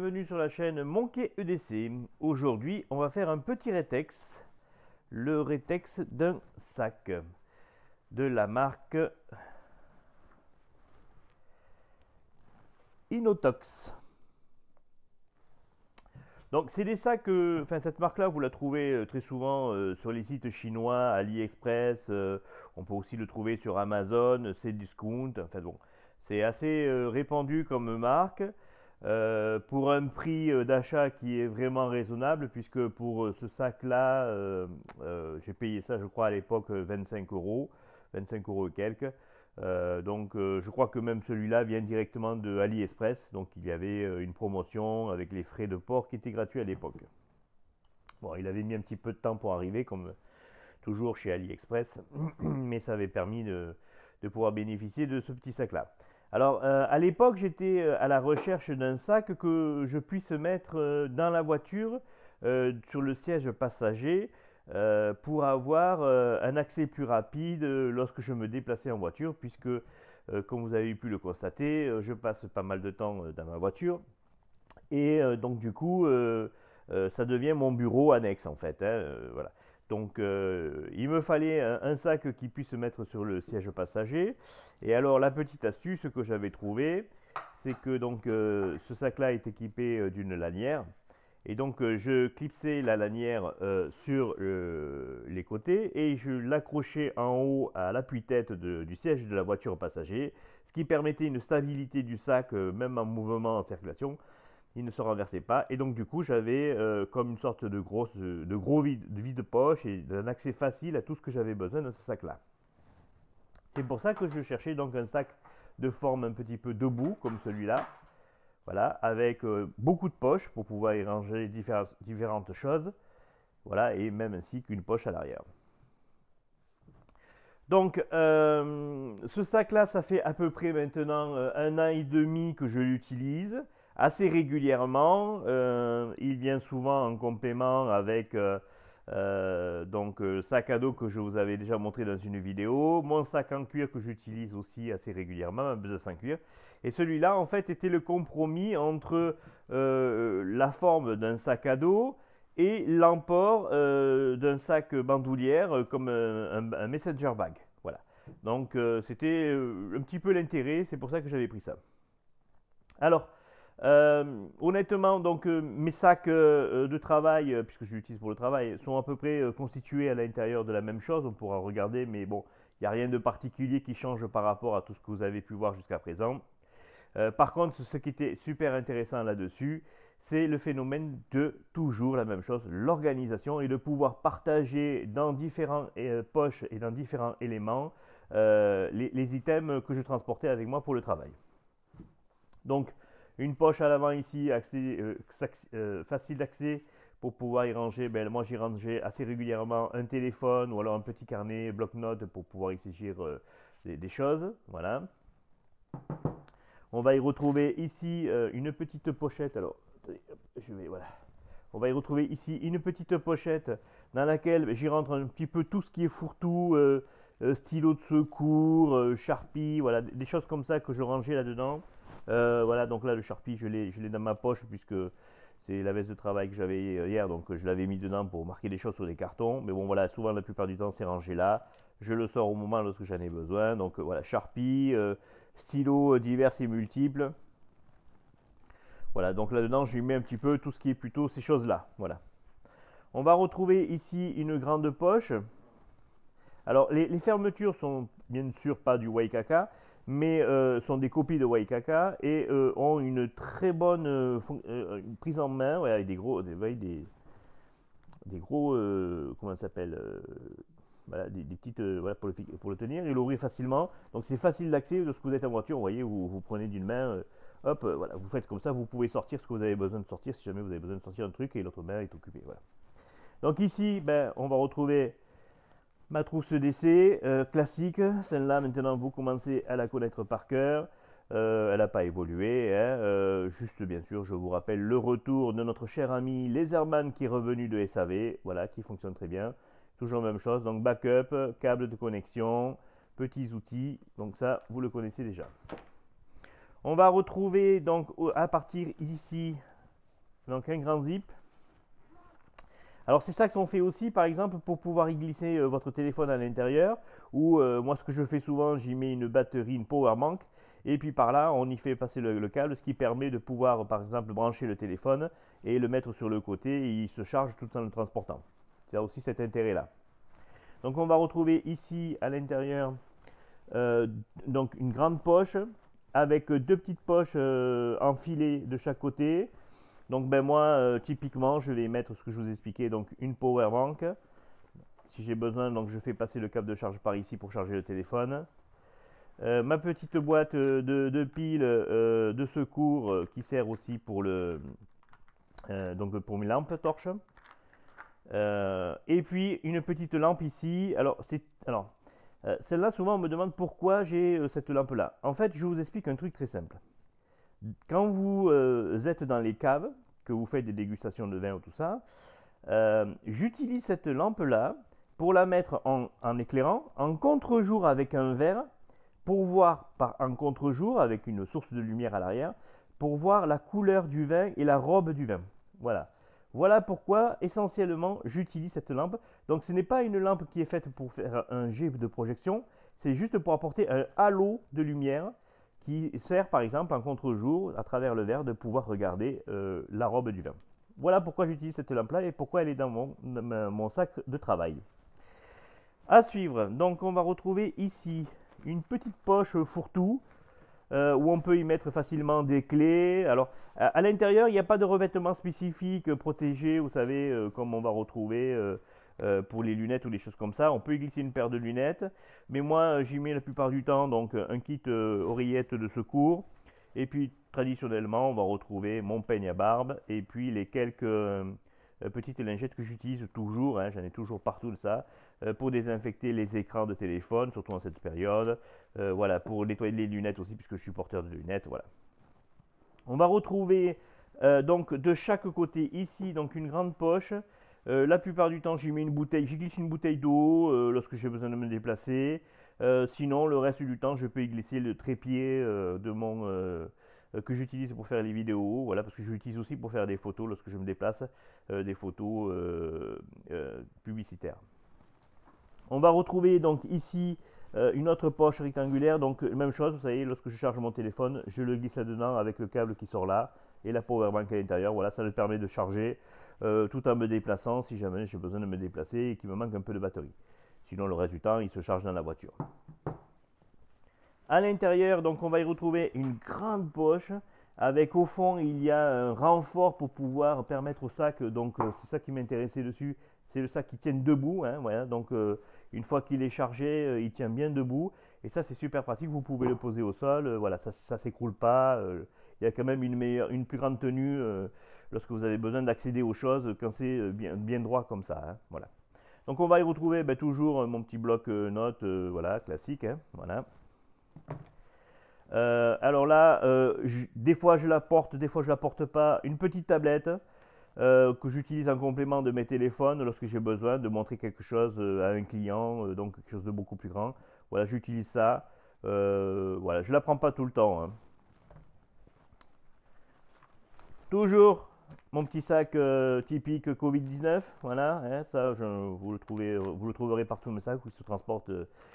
bienvenue sur la chaîne Monkey EDC. Aujourd'hui, on va faire un petit rétex, le rétex d'un sac de la marque Inotox. Donc c'est des sacs, cette marque-là, vous la trouvez très souvent sur les sites chinois, AliExpress, on peut aussi le trouver sur Amazon, Cdiscount, enfin bon, c'est assez répandu comme marque. Pour un prix d'achat qui est vraiment raisonnable, puisque pour ce sac-là, j'ai payé ça, je crois, à l'époque 25 euros, 25 euros et quelques. Je crois que même celui-là vient directement de AliExpress, donc il y avait une promotion avec les frais de port qui étaient gratuits à l'époque. Bon, il avait mis un petit peu de temps pour arriver, comme toujours chez AliExpress, mais ça avait permis de pouvoir bénéficier de ce petit sac-là. Alors, à l'époque, j'étais à la recherche d'un sac que je puisse mettre dans la voiture, sur le siège passager, pour avoir un accès plus rapide lorsque je me déplaçais en voiture, puisque, comme vous avez pu le constater, je passe pas mal de temps dans ma voiture. Et donc, du coup, ça devient mon bureau annexe, en fait, hein, voilà. Donc, il me fallait un sac qui puisse se mettre sur le siège passager. Et alors, la petite astuce que j'avais trouvée, c'est que donc ce sac-là est équipé d'une lanière. Et donc, je clipsais la lanière sur les côtés et je l'accrochais en haut à l'appui-tête du siège de la voiture passager, ce qui permettait une stabilité du sac, même en mouvement, en circulation. Il ne se renversait pas, et donc du coup j'avais comme une sorte de gros vide-poche et d'un accès facile à tout ce que j'avais besoin dans ce sac là. C'est pour ça que je cherchais donc un sac de forme un petit peu debout comme celui-là, voilà, avec beaucoup de poches pour pouvoir y ranger différentes choses, voilà, et même ainsi qu'une poche à l'arrière. Donc, ce sac-là, ça fait à peu près maintenant 1 an et demi que je l'utilise assez régulièrement. Il vient souvent en complément avec sac à dos que je vous avais déjà montré dans une vidéo. Mon sac en cuir que j'utilise aussi assez régulièrement, un besace en cuir. Et celui-là, en fait, était le compromis entre la forme d'un sac à dos et l'emport d'un sac bandoulière comme un messenger bag. Voilà. Donc c'était un petit peu l'intérêt, c'est pour ça que j'avais pris ça. Alors, honnêtement, donc mes sacs de travail, puisque je l'utilise pour le travail, sont à peu près constitués à l'intérieur de la même chose. On pourra regarder, mais bon, il n'y a rien de particulier qui change par rapport à tout ce que vous avez pu voir jusqu'à présent. Par contre, ce qui était super intéressant là-dessus, c'est le phénomène de toujours la même chose, l'organisation et de pouvoir partager dans différentes poches et dans différents éléments les items que je transportais avec moi pour le travail. Donc, une poche à l'avant ici, facile d'accès pour pouvoir y ranger. Ben, moi, j'y rangeais assez régulièrement un téléphone ou alors un petit carnet, bloc-notes pour pouvoir y saisir des choses. Voilà. On va y retrouver ici une petite pochette. Alors, voilà. On va y retrouver ici une petite pochette dans laquelle j'y rentre un petit peu tout ce qui est fourre-tout, stylo de secours, Sharpie, voilà, des choses comme ça que je rangeais là-dedans. Voilà, donc là, le Sharpie, je l'ai dans ma poche puisque c'est la veste de travail que j'avais hier, donc je l'avais mis dedans pour marquer des choses sur des cartons. Mais bon, voilà, souvent, la plupart du temps, c'est rangé là. Je le sors au moment lorsque j'en ai besoin. Donc voilà, Sharpie, stylos divers et multiples. Voilà, donc là-dedans, j'ai mis un petit peu tout ce qui est plutôt ces choses-là. Voilà. On va retrouver ici une grande poche. Alors, les fermetures sont bien sûr pas du Waikaka, mais sont des copies de Waikaka et ont une très bonne prise en main, ouais, avec des gros, comment ça s'appelle, voilà, des petites, voilà, pour le tenir et l'ouvrir facilement. Donc c'est facile d'accès. Lorsque vous êtes en voiture, vous voyez, vous prenez d'une main, hop, voilà, vous faites comme ça, vous pouvez sortir ce que vous avez besoin de sortir si jamais vous avez besoin de sortir un truc et l'autre main est occupée. Voilà. Donc ici, ben, on va retrouver ma trousse d'essai classique. Celle-là, maintenant, vous commencez à la connaître par cœur. Elle n'a pas évolué. Hein. Juste, bien sûr, je vous rappelle le retour de notre cher ami Laserman qui est revenu de SAV. Voilà, qui fonctionne très bien. Toujours la même chose. Donc, backup, câble de connexion, petits outils. Donc, ça, vous le connaissez déjà. On va retrouver, donc, à partir ici, donc un grand zip. Alors c'est ça qu'on fait aussi par exemple pour pouvoir y glisser votre téléphone à l'intérieur, ou moi ce que je fais souvent, j'y mets une batterie, une power bank, et puis par là on y fait passer le câble, ce qui permet de pouvoir par exemple brancher le téléphone et le mettre sur le côté, et il se charge tout en le transportant. Il y a aussi cet intérêt là. Donc on va retrouver ici à l'intérieur donc une grande poche avec deux petites poches enfilées de chaque côté. Donc ben moi typiquement je vais mettre ce que je vous expliquais, donc une power bank. Si j'ai besoin, donc je fais passer le câble de charge par ici pour charger le téléphone. Ma petite boîte de piles de secours qui sert aussi pour donc pour mes lampes torches. Et puis une petite lampe ici. Alors celle-là, souvent on me demande pourquoi j'ai cette lampe là. En fait, je vous explique un truc très simple. Quand vous êtes dans les caves, que vous faites des dégustations de vin ou tout ça, j'utilise cette lampe-là pour la mettre en éclairant, en contre-jour avec un verre, pour voir en contre-jour, avec une source de lumière à l'arrière, pour voir la couleur du vin et la robe du vin. Voilà. Voilà pourquoi, essentiellement, j'utilise cette lampe. Donc, ce n'est pas une lampe qui est faite pour faire un jet de projection, c'est juste pour apporter un halo de lumière qui sert par exemple en contre-jour à travers le verre de pouvoir regarder la robe du vin. Voilà pourquoi j'utilise cette lampe là et pourquoi elle est dans mon sac de travail. À suivre, donc on va retrouver ici une petite poche fourre-tout où on peut y mettre facilement des clés. Alors à l'intérieur il n'y a pas de revêtement spécifique protégé, vous savez, comme on va retrouver pour les lunettes ou des choses comme ça. On peut y glisser une paire de lunettes, mais moi j'y mets la plupart du temps donc un kit oreillette de secours, et puis traditionnellement on va retrouver mon peigne à barbe et puis les quelques petites lingettes que j'utilise toujours, hein, j'en ai toujours partout de ça, pour désinfecter les écrans de téléphone, surtout en cette période, voilà, pour nettoyer les lunettes aussi puisque je suis porteur de lunettes, voilà. On va retrouver donc de chaque côté ici donc une grande poche. La plupart du temps, j'y mets une bouteille, j'y glisse une bouteille d'eau lorsque j'ai besoin de me déplacer. Sinon, le reste du temps, je peux y glisser le trépied que j'utilise pour faire les vidéos. Voilà, parce que je l'utilise aussi pour faire des photos lorsque je me déplace, des photos publicitaires. On va retrouver donc ici une autre poche rectangulaire. Donc, même chose, vous savez, lorsque je charge mon téléphone, je le glisse là-dedans avec le câble qui sort là et la power bank à l'intérieur. Voilà, ça me permet de charger tout en me déplaçant si jamais j'ai besoin de me déplacer et qu'il me manque un peu de batterie. Sinon, le reste du temps, il se charge dans la voiture. À l'intérieur, donc, on va y retrouver une grande poche avec au fond, il y a un renfort pour pouvoir permettre au sac, donc c'est ça qui m'intéressait dessus, c'est le sac qui tient debout, hein, voilà, donc une fois qu'il est chargé, il tient bien debout, et ça c'est super pratique, vous pouvez le poser au sol, voilà, ça ne s'écroule pas, il y a quand même une plus grande tenue lorsque vous avez besoin d'accéder aux choses quand c'est bien droit comme ça, hein, voilà. Donc on va y retrouver toujours mon petit bloc notes, voilà, classique, hein, voilà. Alors là, des fois je la porte, des fois je la porte pas. Une petite tablette que j'utilise en complément de mes téléphones lorsque j'ai besoin de montrer quelque chose à un client, donc quelque chose de beaucoup plus grand. Voilà, j'utilise ça. Voilà, je la prends pas tout le temps, hein. Toujours mon petit sac typique Covid-19, voilà, hein, ça vous le trouverez partout, mes sacs où il se transporte,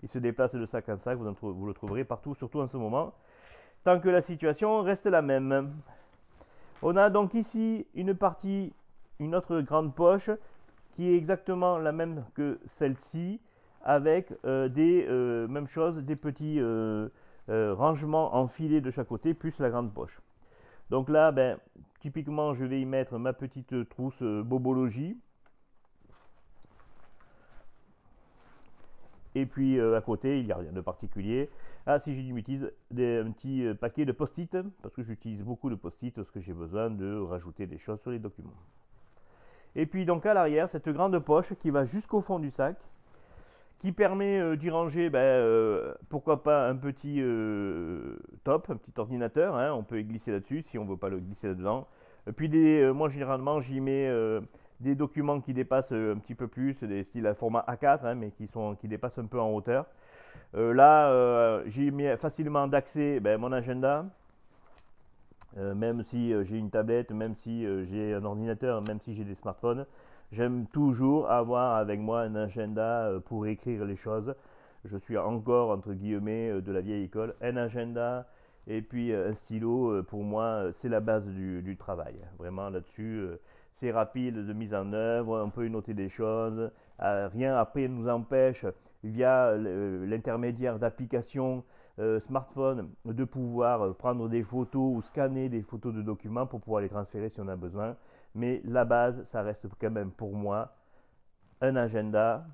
il se déplace de sac en sac, vous le trouverez partout, surtout en ce moment, tant que la situation reste la même. On a donc ici une partie, une autre grande poche qui est exactement la même que celle-ci, avec même chose, des petits rangements enfilés de chaque côté, plus la grande poche. Donc là, typiquement, je vais y mettre ma petite trousse Bobologie. Et puis à côté, il n'y a rien de particulier. Ah, si j'ai une bêtise, un petit paquet de post-it, parce que j'utilise beaucoup de post-it lorsque j'ai besoin de rajouter des choses sur les documents. Et puis donc à l'arrière, cette grande poche qui va jusqu'au fond du sac, qui permet d'y ranger, pourquoi pas un petit top, un petit ordinateur, hein, on peut y glisser là-dessus si on ne veut pas le glisser là-dedans. Et puis moi généralement j'y mets des documents qui dépassent un petit peu plus, des styles à format A4, hein, mais qui dépassent un peu en hauteur. Là j'y mets facilement d'accès mon agenda, Même si j'ai une tablette, même si j'ai un ordinateur, même si j'ai des smartphones, j'aime toujours avoir avec moi un agenda pour écrire les choses. Je suis encore, entre guillemets, de la vieille école. Un agenda et puis un stylo, pour moi, c'est la base du travail. Vraiment là-dessus, c'est rapide de mise en œuvre, on peut y noter des choses. Rien après ne nous empêche, via l'intermédiaire d'applications smartphone, de pouvoir prendre des photos ou scanner des photos de documents pour pouvoir les transférer si on a besoin. Mais la base, ça reste quand même pour moi un agenda,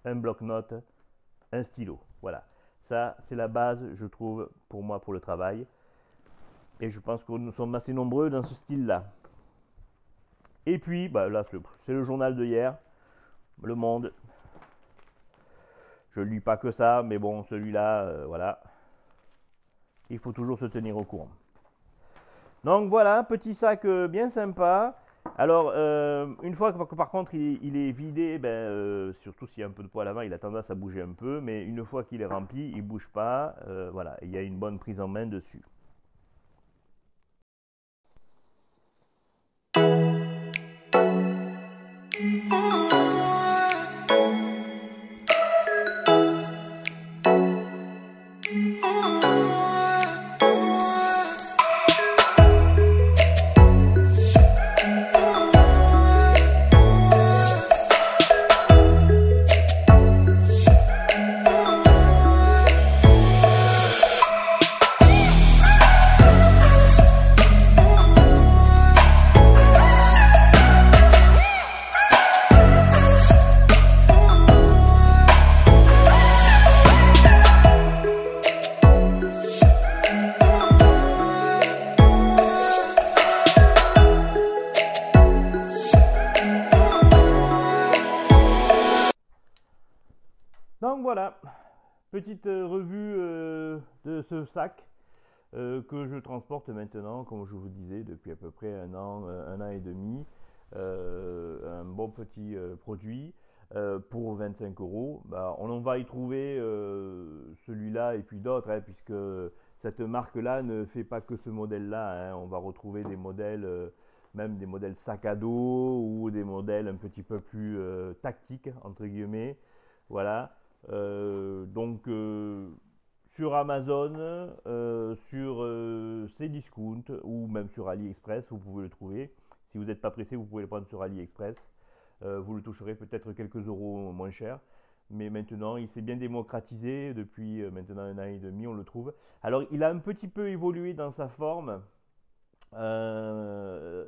un bloc-notes, un stylo. Voilà. Ça, c'est la base, je trouve, pour moi, pour le travail. Et je pense que nous sommes assez nombreux dans ce style-là. Et puis, bah, là, c'est le journal de hier, Le Monde. Je ne lis pas que ça, mais bon, celui-là, voilà. Il faut toujours se tenir au courant. Donc voilà, petit sac bien sympa. Alors, une fois que par contre il est vidé, surtout s'il y a un peu de poids à l'avant, il a tendance à bouger un peu, mais une fois qu'il est rempli, il ne bouge pas. Voilà, il y a une bonne prise en main dessus. Donc voilà, petite revue de ce sac que je transporte maintenant, comme je vous disais, depuis à peu près un an et demi. Un bon petit produit pour 25 €. Bah, on en va y trouver celui-là et puis d'autres, hein, puisque cette marque-là ne fait pas que ce modèle-là, hein. On va retrouver des modèles, même des modèles sac à dos ou des modèles un petit peu plus tactiques, entre guillemets. Voilà. Donc sur Amazon, sur Cdiscount ou même sur AliExpress, vous pouvez le trouver. Si vous n'êtes pas pressé, vous pouvez le prendre sur AliExpress. Vous le toucherez peut-être quelques euros moins cher. Mais maintenant, il s'est bien démocratisé. Depuis maintenant un an et demi, on le trouve. Alors, il a un petit peu évolué dans sa forme.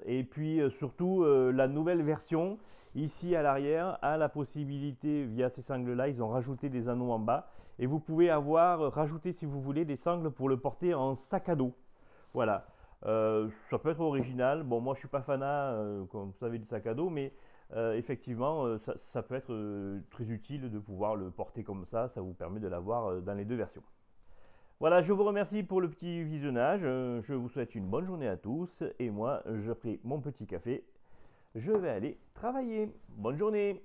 Et puis surtout, la nouvelle version, ici à l'arrière, a la possibilité, via ces sangles-là, ils ont rajouté des anneaux en bas. Et vous pouvez rajouter, si vous voulez, des sangles pour le porter en sac à dos. Voilà. Ça peut être original. Bon, moi je suis pas fanat, comme vous savez, du sac à dos, mais effectivement, ça peut être très utile de pouvoir le porter comme ça. Ça vous permet de l'avoir dans les deux versions. Voilà, je vous remercie pour le petit visionnage. Je vous souhaite une bonne journée à tous. Et moi, je pris mon petit café. Je vais aller travailler. Bonne journée.